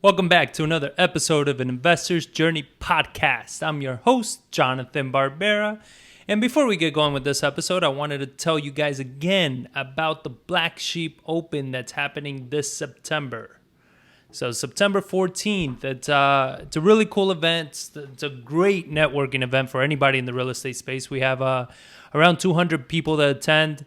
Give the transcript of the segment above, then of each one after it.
Welcome back to another episode of an Investor's Journey podcast. I'm your host, Jonathan Barbera. And before we get going with this episode, I wanted to tell you guys again about the Black Sheep Open that's happening this September. So September 14th, it's a really cool event. It's a great networking event for anybody in the real estate space. We have around 200 people that attend.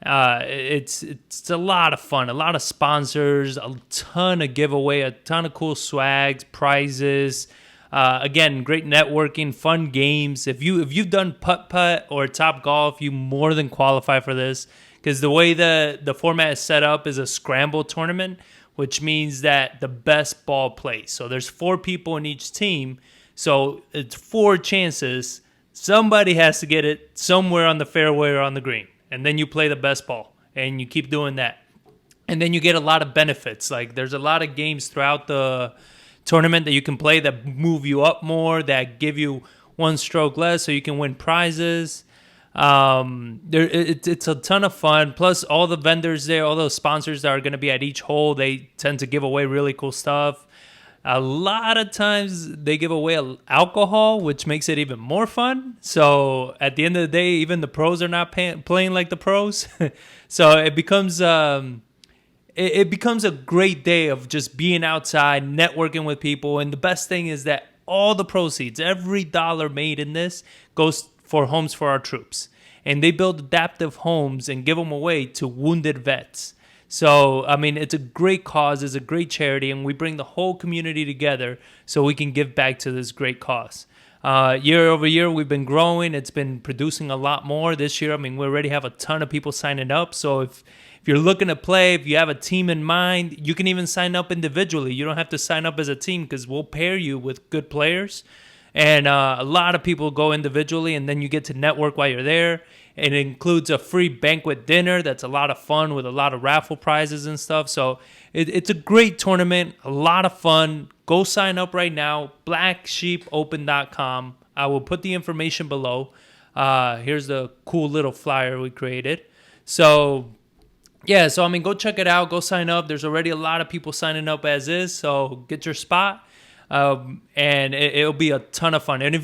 It's a lot of fun, a lot of sponsors, a ton of giveaway, a ton of cool swags, prizes. Again, great networking, fun games. If you've done putt-putt or Top Golf, you more than qualify for this because the way the format is set up is a scramble tournament, which means that the best ball plays. So there's 4 people in each team, so it's 4 chances. Somebody has to get it somewhere on the fairway or on the green. And then you play the best ball, and you keep doing that. And then you get a lot of benefits. Like there's a lot of games throughout the tournament that you can play that move you up more, that give you 1 stroke less so you can win prizes. It's a ton of fun. Plus all the vendors there, all those sponsors that are going to be at each hole, they tend to give away really cool stuff. A lot of times they give away alcohol, which makes it even more fun. So at the end of the day, even the pros are not playing like the pros. So it becomes it becomes a great day of just being outside, networking with people. And the best thing is that all the proceeds, every dollar made in this goes for Homes for Our Troops. And they build adaptive homes and give them away to wounded vets. So, I mean, it's a great cause, it's a great charity, and we bring the whole community together so we can give back to this great cause. Year over year, we've been growing. It's been producing a lot more this year. I mean, we already have a ton of people signing up. So if you're looking to play, if you have a team in mind, you can even sign up individually. You don't have to sign up as a team because we'll pair you with good players. And a lot of people go individually, and then you get to network while you're there. It includes a free banquet dinner that's a lot of fun with a lot of raffle prizes and stuff. So it's a great tournament, a lot of fun. Go sign up right now, blacksheepopen.com. I will put the information below. Here's the cool little flyer we created. So, yeah, so I mean, go check it out. Go sign up. There's already a lot of people signing up as is, so get your spot. And it'll be a ton of fun. And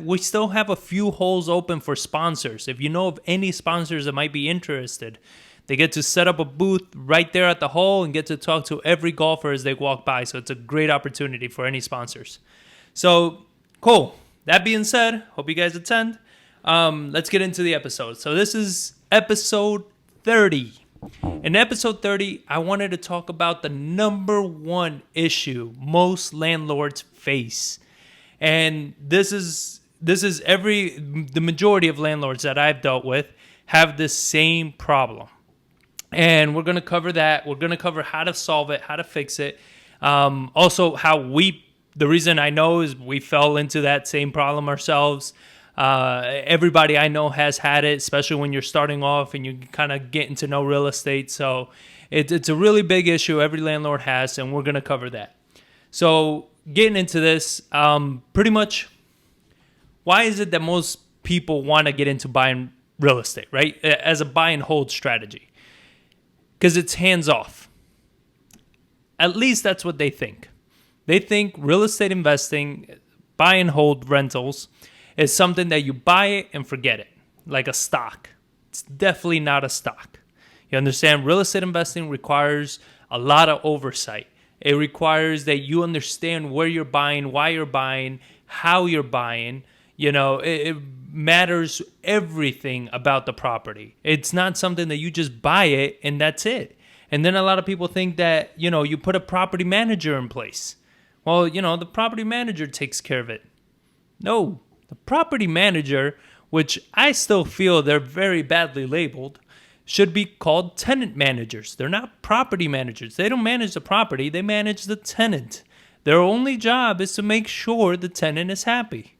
we still have a few holes open for sponsors. If you know of any sponsors that might be interested, they get to set up a booth right there at the hole and get to talk to every golfer as they walk by. So it's a great opportunity for any sponsors. So cool. That being said, hope you guys attend. Let's get into the episode. So this is episode 30. In episode 30, I wanted to talk about the number 1 issue most landlords face. And this is the majority of landlords that I've dealt with have the same problem. And we're going to cover that. We're going to cover how to solve it, how to fix it. Also the reason I know is we fell into that same problem ourselves. Everybody I know has had it, especially when you're starting off and you're kind of getting to know real estate. So it's a really big issue every landlord has, and we're going to cover that. So getting into this, pretty much, why is it that most people want to get into buying real estate, right? As a buy and hold strategy? Because it's hands off. At least that's what they think. They think real estate investing, buy and hold rentals, is something that you buy it and forget it, like a stock. It's definitely not a stock. You understand? Real estate investing requires a lot of oversight. It requires that you understand where you're buying, why you're buying, how you're buying. You know, it matters everything about the property. It's not something that you just buy it and that's it. And then a lot of people think that, you put a property manager in place. Well, the property manager takes care of it. No. The property manager, which I still feel they're very badly labeled, should be called tenant managers. They're not property managers. They don't manage the property. They manage the tenant. Their only job is to make sure the tenant is happy.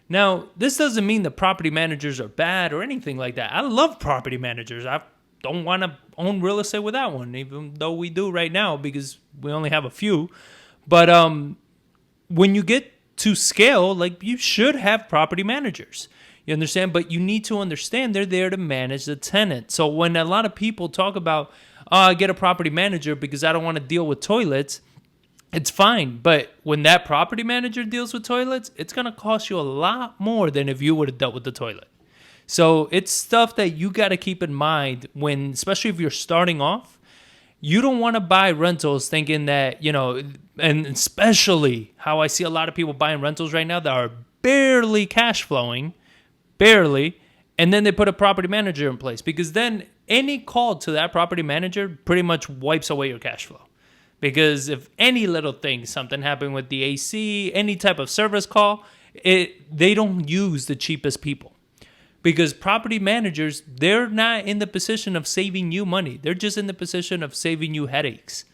Now, this doesn't mean the property managers are bad or anything like that. I love property managers. I don't want to own real estate without one, even though we do right now because we only have a few. But when you get to scale, like you should have property managers. You understand? But you need to understand they're there to manage the tenant. So when a lot of people talk about, I get a property manager because I don't want to deal with toilets, it's fine. But when that property manager deals with toilets, it's going to cost you a lot more than if you would have dealt with the toilet. So it's stuff that you got to keep in mind when, especially if you're starting off. You don't want to buy rentals thinking that, and especially how I see a lot of people buying rentals right now that are barely cash flowing, barely, and then they put a property manager in place, because then any call to that property manager pretty much wipes away your cash flow. Because if any little thing, something happened with the AC, any type of service call, they don't use the cheapest people. Because property managers, they're not in the position of saving you money. They're just in the position of saving you headaches.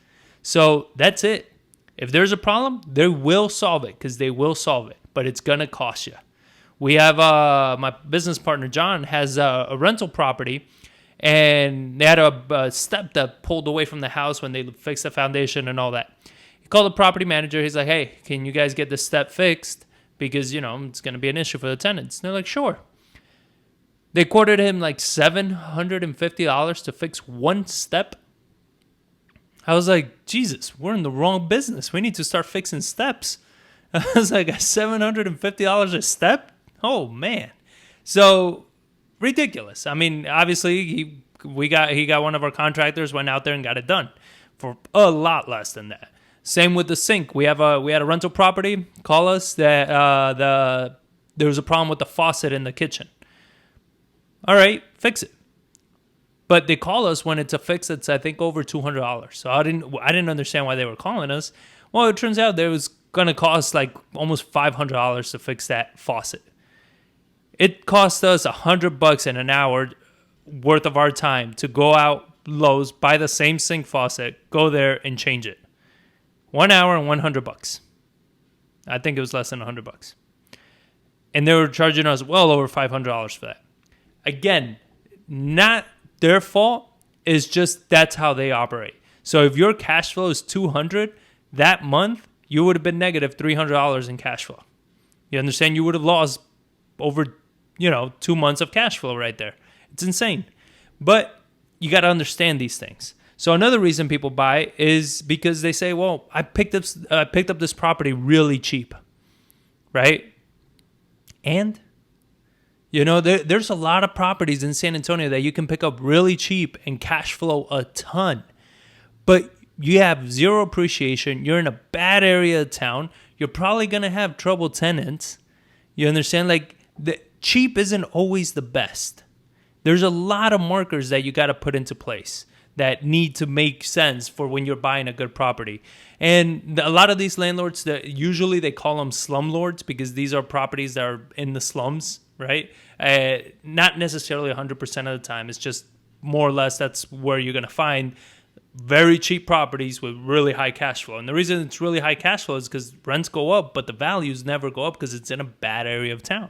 So that's it. If there's a problem, they will solve it, because they will solve it. But it's going to cost you. We have my business partner, John, has a rental property. And they had a step that pulled away from the house when they fixed the foundation and all that. He called the property manager. He's like, hey, can you guys get this step fixed? Because, it's going to be an issue for the tenants. And they're like, sure. They quoted him like $750 to fix one step. I was like, Jesus, we're in the wrong business. We need to start fixing steps. I was like, $750 a step? Oh, man. So, ridiculous. I mean, obviously, he got one of our contractors, went out there and got it done for a lot less than that. Same with the sink. We had a rental property call us that there was a problem with the faucet in the kitchen. All right, fix it. But they call us when it's a fix that's, I think, over $200. So I didn't understand why they were calling us. Well, it turns out it was going to cost like almost $500 to fix that faucet. It cost us $100 in an hour worth of our time to go out Lowe's, buy the same sink faucet, go there and change it. 1 hour and $100. I think it was less than $100. And they were charging us well over $500 for that. Again, not their fault. It's just that's how they operate. So if your cash flow is $200 that month, you would have been negative $300 in cash flow. You understand? You would have lost over 2 months of cash flow right there. It's insane. But you got to understand these things. So another reason people buy is because they say, well, I picked up this property really cheap, right? And there's a lot of properties in San Antonio that you can pick up really cheap and cash flow a ton. But you have zero appreciation. You're in a bad area of town. You're probably going to have troubled tenants. You understand? Like, the cheap isn't always the best. There's a lot of markers that you got to put into place that need to make sense for when you're buying a good property. And a lot of these landlords, usually they call them slumlords, because these are properties that are in the slums, right? Not necessarily 100% of the time. It's just more or less that's where you're going to find very cheap properties with really high cash flow. And the reason it's really high cash flow is because rents go up, but the values never go up because it's in a bad area of town.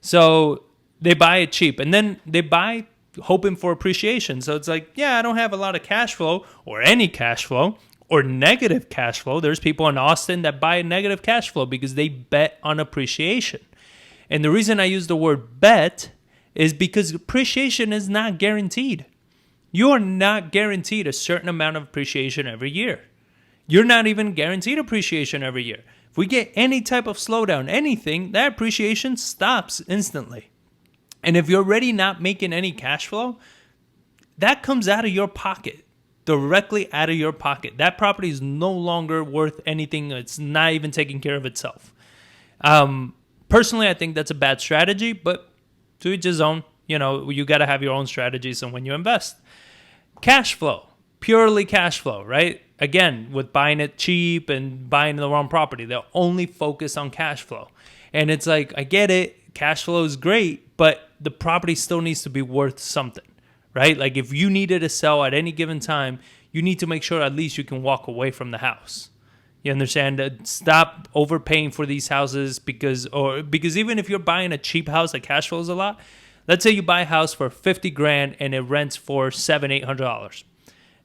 So they buy it cheap, and then they buy hoping for appreciation. So it's like, yeah, I don't have a lot of cash flow or any cash flow or negative cash flow. There's people in Austin that buy negative cash flow because they bet on appreciation. And the reason I use the word bet is because appreciation is not guaranteed. You are not guaranteed a certain amount of appreciation every year. You're not even guaranteed appreciation every year. If we get any type of slowdown, anything, that appreciation stops instantly. And if you're already not making any cash flow, that comes out of your pocket, directly out of your pocket. That property is no longer worth anything. It's not even taking care of itself. Personally, I think that's a bad strategy, but to each his own. You got to have your own strategies on when you invest. Cash flow, purely cash flow, right? Again, with buying it cheap and buying the wrong property, they'll only focus on cash flow. And it's like, I get it, cash flow is great, but the property still needs to be worth something, right? Like, if you needed to sell at any given time, you need to make sure at least you can walk away from the house. You understand? Stop overpaying for these houses because even if you're buying a cheap house that cash flows a lot, let's say you buy a house for $50,000 and it rents for $700-800.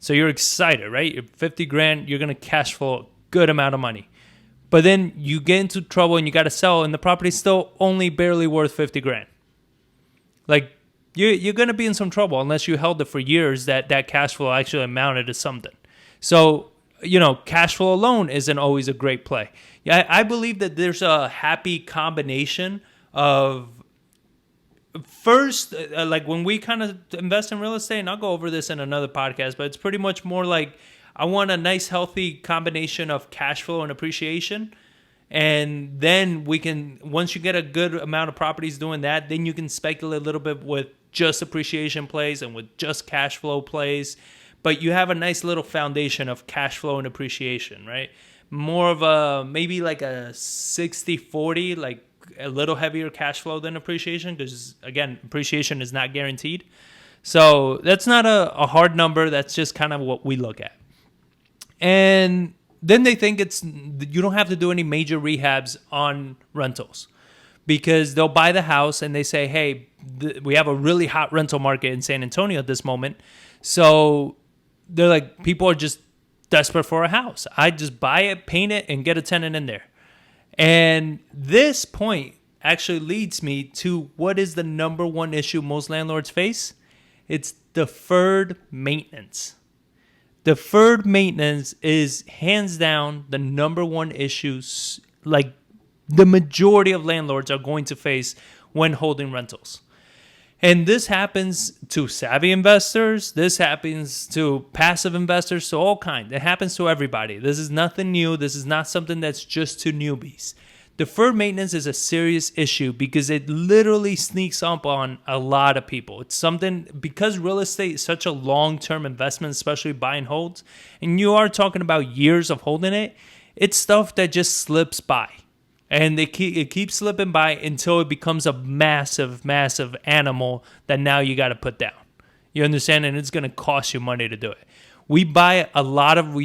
So you're excited, right? You're $50,000, you're gonna cash flow a good amount of money. But then you get into trouble and you got to sell, and the property's still only barely worth $50,000. Like, you're going to be in some trouble unless you held it for years that cash flow actually amounted to something. So cash flow alone isn't always a great play. Yeah, I believe that there's a happy combination of first, like when we kind of invest in real estate, and I'll go over this in another podcast, but it's pretty much more like I want a nice, healthy combination of cash flow and appreciation. And then once you get a good amount of properties doing that, then you can speculate a little bit with just appreciation plays and with just cash flow plays. But you have a nice little foundation of cash flow and appreciation, right? More of maybe like a 60-40, like a little heavier cash flow than appreciation, because again, appreciation is not guaranteed. So that's not a hard number. That's just kind of what we look at. And then they think you don't have to do any major rehabs on rentals, because they'll buy the house and they say, hey, we have a really hot rental market in San Antonio at this moment. So they're like, people are just desperate for a house. I just buy it, paint it, and get a tenant in there. And this point actually leads me to what is the number one issue most landlords face? It's deferred maintenance. Deferred maintenance is hands down the number one issue, like the majority of landlords are going to face when holding rentals. And this happens to savvy investors. This happens to passive investors, to all kinds. It happens to everybody. This is nothing new. This is not something that's just to newbies. Deferred maintenance is a serious issue because it literally sneaks up on a lot of people. It's something, because real estate is such a long-term investment, especially buy and holds, and you are talking about years of holding it, it's stuff that just slips by. And it keeps slipping by until it becomes a massive, massive animal that now you got to put down. You understand? And it's going to cost you money to do it. We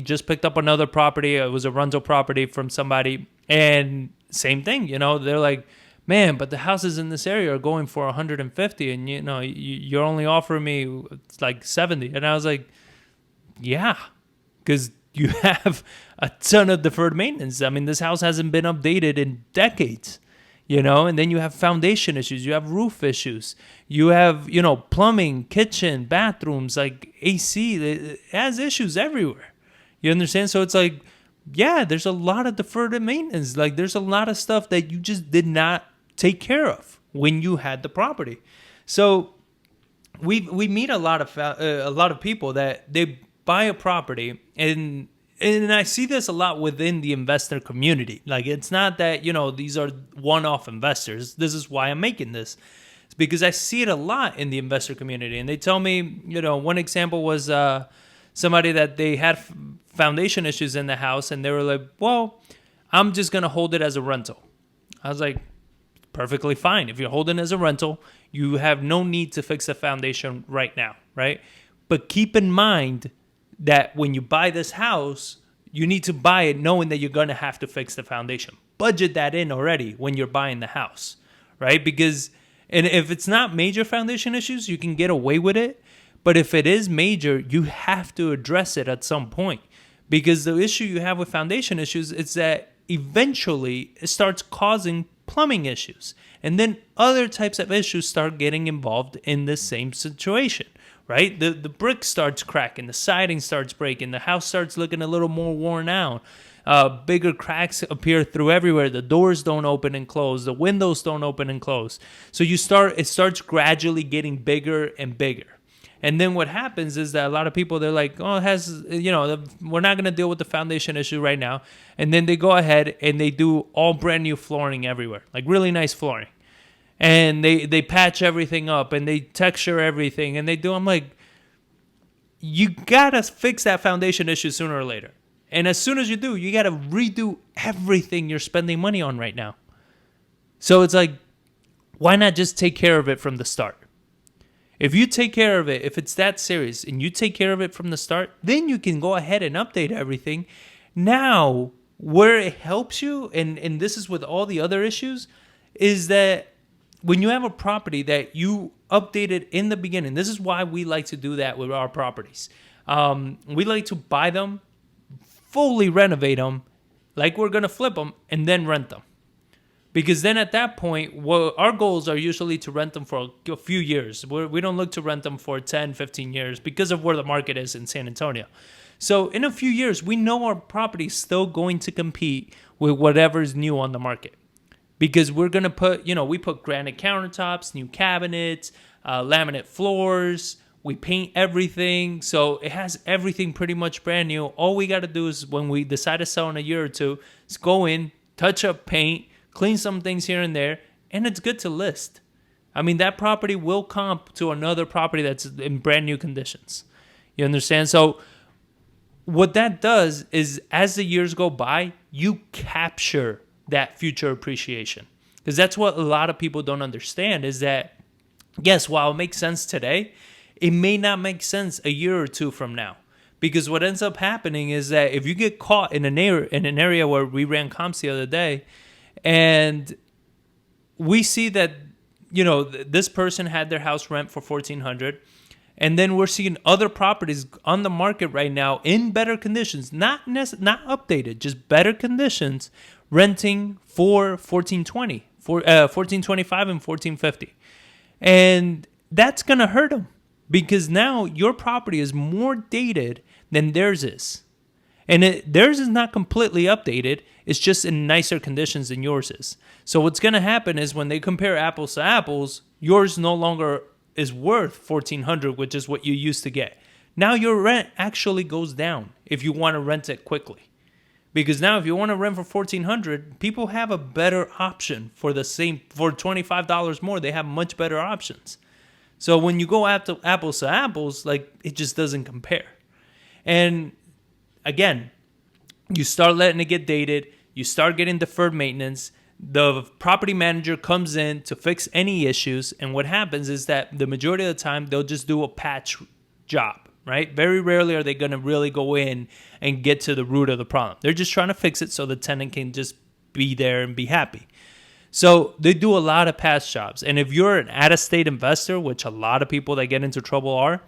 just picked up another property. It was a rental property from somebody. And same thing, they're like, man, but the houses in this area are going for 150 and you're only offering me like 70. And I was like, yeah, because you have a ton of deferred maintenance. I mean, this house hasn't been updated in decades, and then you have foundation issues, you have roof issues, you have, plumbing, kitchen, bathrooms, like AC, it has issues everywhere. You understand? So it's like, yeah, there's a lot of deferred maintenance. Like there's a lot of stuff that you just did not take care of when you had the property. So we meet a lot of people that they buy a property, and I see this a lot within the investor community. Like it's not that, these are one-off investors. This is why I'm making this. It's because I see it a lot in the investor community. And they tell me, one example was somebody that they had foundation issues in the house, and they were like, well, I'm just going to hold it as a rental. I was like, perfectly fine. If you're holding it as a rental, you have no need to fix the foundation right now, right? But keep in mind that when you buy this house, you need to buy it knowing that you're going to have to fix the foundation. Budget that in already when you're buying the house, right? Because, and if it's not major foundation issues, you can get away with it. But if it is major, you have to address it at some point. Because the issue you have with foundation issues is that eventually it starts causing plumbing issues. And then other types of issues start getting involved in the same situation. Right? The brick starts cracking, the siding starts breaking, the house starts looking a little more worn out. Bigger cracks appear through everywhere. The doors don't open and close. The windows don't open and close. So it starts gradually getting bigger and bigger. And then what happens is that a lot of people, they're like, oh, we're not going to deal with the foundation issue right now. And then they go ahead and they do all brand new flooring everywhere, like really nice flooring. And they patch everything up and they texture everything and I'm like, you gotta fix that foundation issue sooner or later. And as soon as you do, you gotta redo everything you're spending money on right now. So it's like, why not just take care of it from the start? If you take care of it, if it's that serious and you take care of it from the start, then you can go ahead and update everything. Now, where it helps you, and this is with all the other issues, is that when you have a property that you updated in the beginning, this is why we like to do that with our properties. We like to buy them, fully renovate them, like we're going to flip them, and then rent them. Because then at that point, well, our goals are usually to rent them for a few years. We don't look to rent them for 10, 15 years because of where the market is in San Antonio. So in a few years, we know our property is still going to compete with whatever's new on the market. Because we're going to put, we put granite countertops, new cabinets, laminate floors. We paint everything. So it has everything pretty much brand new. All we got to do is when we decide to sell in a year or two, is go in, touch up paint, clean some things here and there, and it's good to list. I mean, that property will comp to another property that's in brand new conditions. You understand? So what that does is as the years go by, you capture that future appreciation. Because that's what a lot of people don't understand is that, yes, while it makes sense today, it may not make sense a year or two from now. Because what ends up happening is that if you get caught in an area where we ran comps the other day, and we see that, this person had their house rent for $1,400, and then we're seeing other properties on the market right now in better conditions, not updated, just better conditions, renting for $1,420, for $1,425 and $1,450, and that's gonna hurt them because now your property is more dated than theirs is. And theirs is not completely updated. It's just in nicer conditions than yours is. So what's going to happen is when they compare apples to apples, yours no longer is worth $1,400, which is what you used to get. Now your rent actually goes down if you want to rent it quickly. Because now if you want to rent for $1,400, people have a better option for $25 more. They have much better options. So when you go apples to apples, like it just doesn't compare. And again, you start letting it get dated. You start getting deferred maintenance. The property manager comes in to fix any issues. And what happens is that the majority of the time, they'll just do a patch job, right? Very rarely are they going to really go in and get to the root of the problem. They're just trying to fix it so the tenant can just be there and be happy. So they do a lot of patch jobs. And if you're an out-of-state investor, which a lot of people that get into trouble are,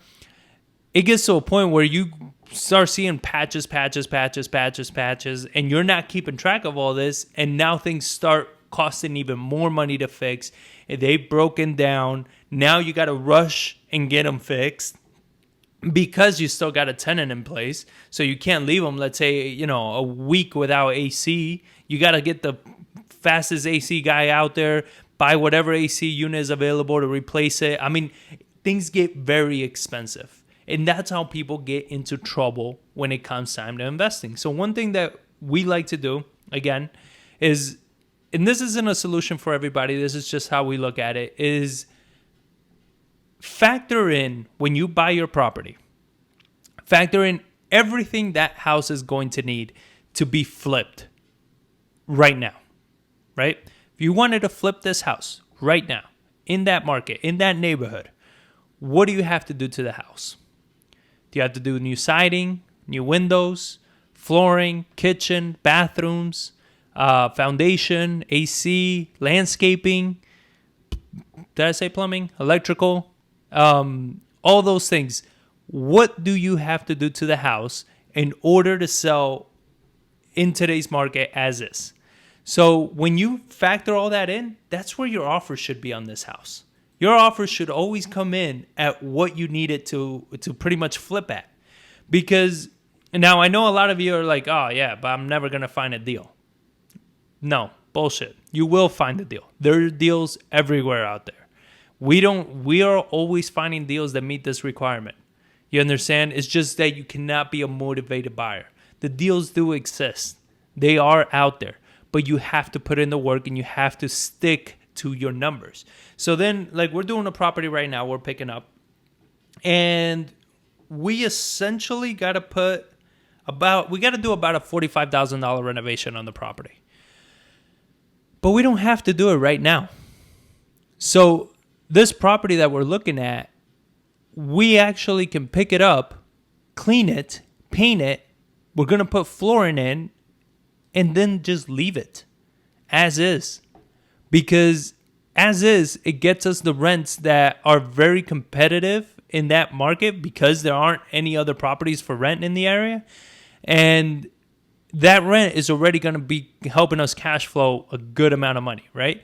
it gets to a point where you start seeing patches, and you're not keeping track of all this, and now things start costing even more money to fix. They've broken down. Now you got to rush and get them fixed because you still got a tenant in place. So you can't leave them, let's say, a week without AC. You got to get the fastest AC guy out there, buy whatever AC unit is available to replace it. I mean, things get very expensive. And that's how people get into trouble when it comes time to investing. So one thing that we like to do, again, is, and this isn't a solution for everybody, this is just how we look at it, is factor in, when you buy your property, factor in everything that house is going to need to be flipped right now, right? If you wanted to flip this house right now, in that market, in that neighborhood, what do you have to do to the house? You have to do new siding, new windows, flooring, kitchen, bathrooms, foundation, AC, landscaping. Did I say plumbing? Electrical? All those things. What do you have to do to the house in order to sell in today's market as is? So when you factor all that in, that's where your offer should be on this house. Your offer should always come in at what you need it to pretty much flip at. Because now I know a lot of you are like, oh yeah, but I'm never going to find a deal. No, bullshit. You will find a deal. There are deals everywhere out there. We are always finding deals that meet this requirement. You understand? It's just that you cannot be a motivated buyer. The deals do exist. They are out there. But you have to put in the work and you have to stick to your numbers. So then, like, we're doing a property right now, we're picking up, and we essentially got to do about a $45,000 renovation on the property. But we don't have to do it right now. So this property that we're looking at, we actually can pick it up, clean it, paint it. We're going to put flooring in and then just leave it as is. Because as is, it gets us the rents that are very competitive in that market because there aren't any other properties for rent in the area. And that rent is already going to be helping us cash flow a good amount of money, right?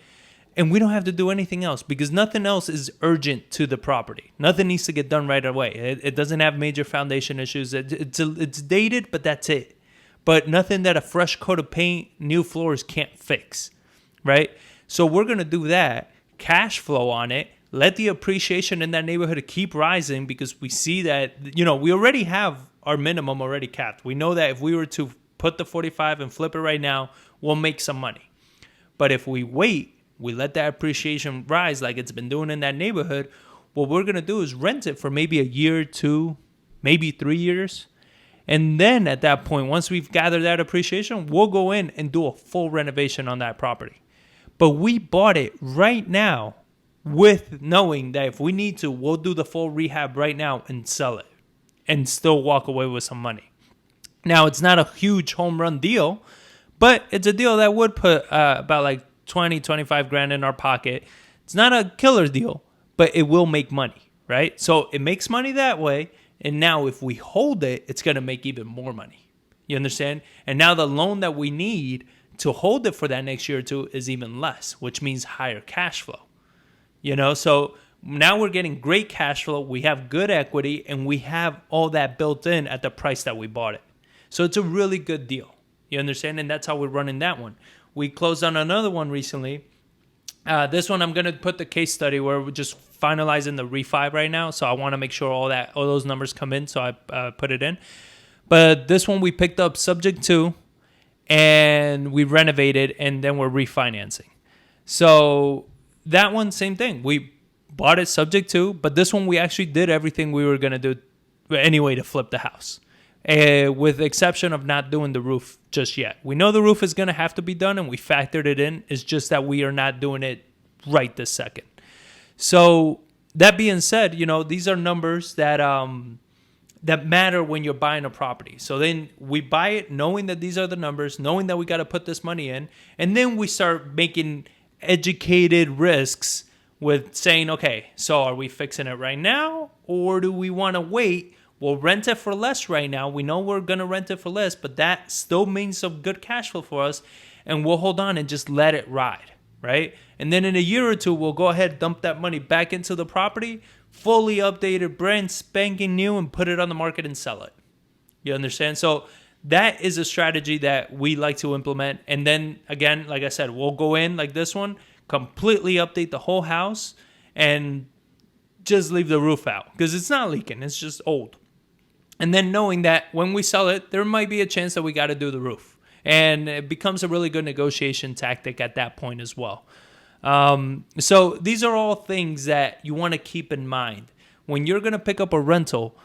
And we don't have to do anything else because nothing else is urgent to the property. Nothing needs to get done right away. It doesn't have major foundation issues. It's dated, but that's it. But nothing that a fresh coat of paint, new floors can't fix, right? So we're going to do that, cash flow on it, let the appreciation in that neighborhood keep rising because we see that, we already have our minimum already capped. We know that if we were to put the 45 and flip it right now, we'll make some money. But if we wait, we let that appreciation rise like it's been doing in that neighborhood, what we're going to do is rent it for maybe a year, 2, maybe 3 years. And then at that point, once we've gathered that appreciation, we'll go in and do a full renovation on that property. But we bought it right now with knowing that if we need to, we'll do the full rehab right now and sell it and still walk away with some money. Now, it's not a huge home run deal, but it's a deal that would put about like 20-25 grand in our pocket. It's not a killer deal, but it will make money, right? So it makes money that way. And now if we hold it, it's going to make even more money. You understand? And now the loan that we need to hold it for that next year or two is even less, which means higher cash flow. So now we're getting great cash flow. We have good equity and we have all that built in at the price that we bought it. So it's a really good deal. You understand? And that's how we're running that one. We closed on another one recently. This one, I'm going to put the case study where we're just finalizing the refi right now. So I want to make sure all those numbers come in. So I put it in. But this one we picked up subject to and we renovated and then we're refinancing. So that one, same thing. We bought it subject to, but this one we actually did everything we were going to do anyway to flip the house. With the exception of not doing the roof just yet. We know the roof is going to have to be done and we factored it in. It's just that we are not doing it right this second. So that being said, these are numbers that matter when you're buying a property. So then we buy it knowing that these are the numbers, knowing that we got to put this money in, and then we start making educated risks with saying, okay, so are we fixing it right now or do we want to wait? We'll rent it for less right now. We know we're going to rent it for less, but that still means some good cash flow for us. And we'll hold on and just let it ride, right? And then in a year or two, we'll go ahead, dump that money back into the property, fully updated, brand spanking new, and put it on the market and sell it. You understand? So that is a strategy that we like to implement. And then again, like I said, we'll go in like this one, completely update the whole house and just leave the roof out because it's not leaking. It's just old. And then knowing that when we sell it, there might be a chance that we got to do the roof. And it becomes a really good negotiation tactic at that point as well. So these are all things that you want to keep in mind. When you're going to pick up a rental,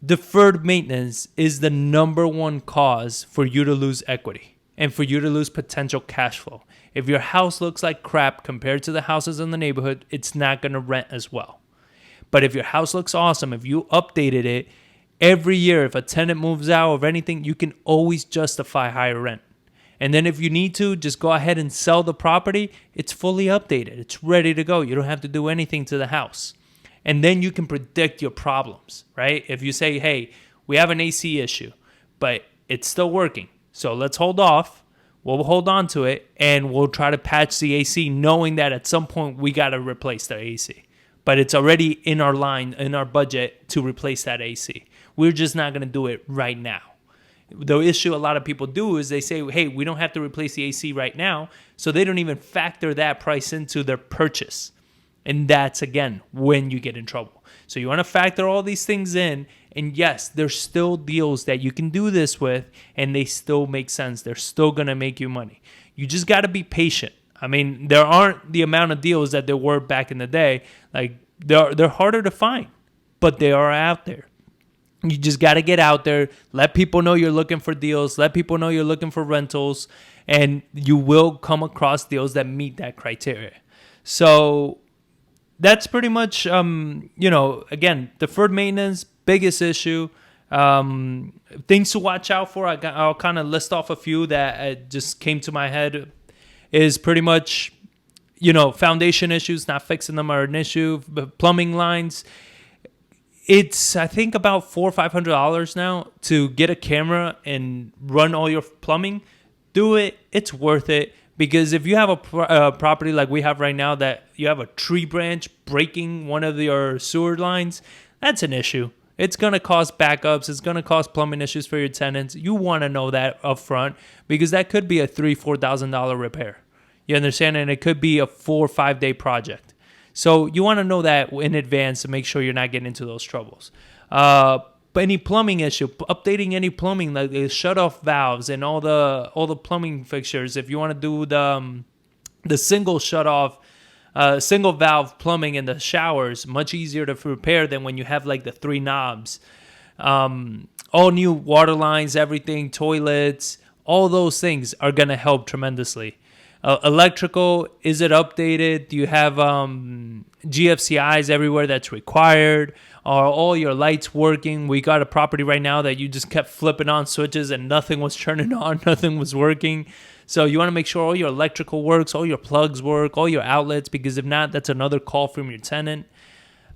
deferred maintenance is the number one cause for you to lose equity and for you to lose potential cash flow. If your house looks like crap compared to the houses in the neighborhood, it's not going to rent as well. But if your house looks awesome, if you updated it, every year, if a tenant moves out or anything, you can always justify higher rent. And then if you need to, just go ahead and sell the property. It's fully updated. It's ready to go. You don't have to do anything to the house. And then you can predict your problems, right? If you say, hey, we have an AC issue, but it's still working. So let's hold off. We'll hold on to it, and we'll try to patch the AC knowing that at some point we got to replace the AC. But it's already in our line, in our budget to replace that AC. We're just not going to do it right now. The issue a lot of people do is they say, hey, we don't have to replace the AC right now. So they don't even factor that price into their purchase. And that's, again, when you get in trouble. So you want to factor all these things in. And yes, there's still deals that you can do this with, and they still make sense. They're still going to make you money. You just got to be patient. I mean, there aren't the amount of deals that there were back in the day. Like, they're harder to find, but they are out there. You just got to get out there, let people know you're looking for deals, let people know you're looking for rentals, and you will come across deals that meet that criteria. So that's pretty much, again, deferred maintenance, biggest issue. Things to watch out for. I'll kind of list off a few that just came to my head. Is pretty much, foundation issues, not fixing them are an issue. Plumbing lines. It's I think about $400 or $500 now to get a camera and run all your plumbing. Do it. It's worth it, because if you have a property like we have right now that you have a tree branch breaking one of your sewer lines, that's an issue. It's going to cause backups. It's going to cause plumbing issues for your tenants. You want to know that up front, because that could be a $3,000-$4,000 repair. You understand? And it could be a 4 or 5 day project. So you want to know that in advance to make sure you're not getting into those troubles. But any plumbing issue, updating any plumbing, like the shut-off valves and all the plumbing fixtures. If you want to do the single shut-off, single valve plumbing in the showers, much easier to repair than when you have like the 3 knobs. All new water lines, everything, toilets, all those things are going to help tremendously. Electrical, is it updated? Do you have GFCIs everywhere that's required? Are all your lights working? We got a property right now that you just kept flipping on switches and nothing was turning on, nothing was working. So you want to make sure all your electrical works, all your plugs work, all your outlets, because if not, that's another call from your tenant.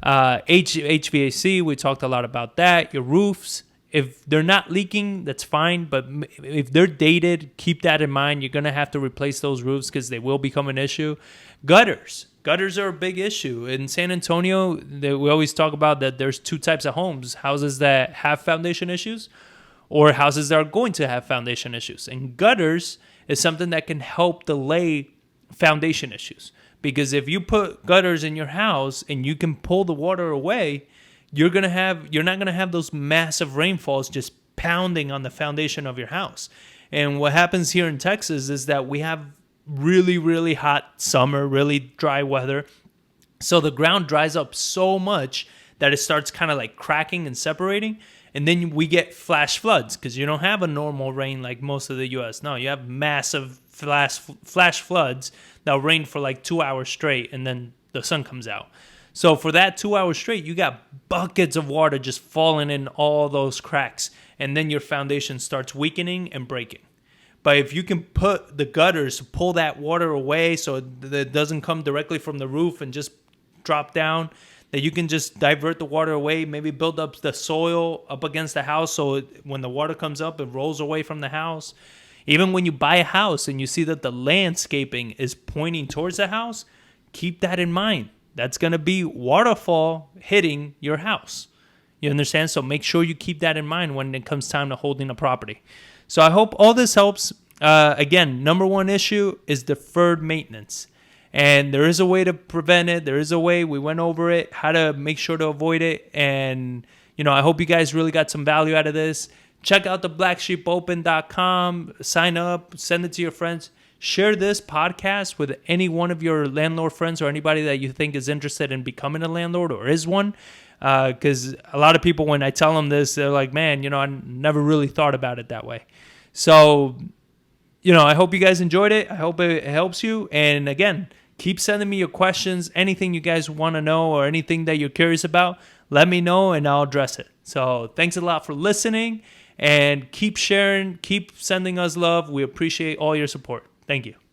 HVAC, we talked a lot about that. Your roofs, if they're not leaking, that's fine. But if they're dated, keep that in mind. You're going to have to replace those roofs because they will become an issue. Gutters are a big issue. In San Antonio, we always talk about that there's 2 types of homes: houses that have foundation issues or houses that are going to have foundation issues. And gutters is something that can help delay foundation issues. Because if you put gutters in your house and you can pull the water away, you're not gonna have those massive rainfalls just pounding on the foundation of your house. And what happens here in Texas is that we have really, really hot summer, really dry weather. So the ground dries up so much that it starts kind of like cracking and separating. And then we get flash floods because you don't have a normal rain like most of the U.S. No, you have massive flash floods that rain for like 2 hours straight, and then the sun comes out. So for that 2 hours straight, you got buckets of water just falling in all those cracks, and then your foundation starts weakening and breaking. But if you can put the gutters, pull that water away so it doesn't come directly from the roof and just drop down, that you can just divert the water away, maybe build up the soil up against the house so when the water comes up, it rolls away from the house. Even when you buy a house and you see that the landscaping is pointing towards the house, keep that in mind. That's going to be waterfall hitting your house. You understand? So make sure you keep that in mind when it comes time to holding a property. So I hope all this helps. Again, number one issue is deferred maintenance. And there is a way to prevent it. There is a way. We went over it, how to make sure to avoid it. And, I hope you guys really got some value out of this. Check out the blacksheepopen.com. Sign up. Send it to your friends. Share this podcast with any one of your landlord friends or anybody that you think is interested in becoming a landlord or is one. Because a lot of people, when I tell them this, they're like, man, I never really thought about it that way. So, I hope you guys enjoyed it. I hope it helps you. And again, keep sending me your questions. Anything you guys want to know or anything that you're curious about, let me know and I'll address it. So thanks a lot for listening, and keep sharing, keep sending us love. We appreciate all your support. Thank you.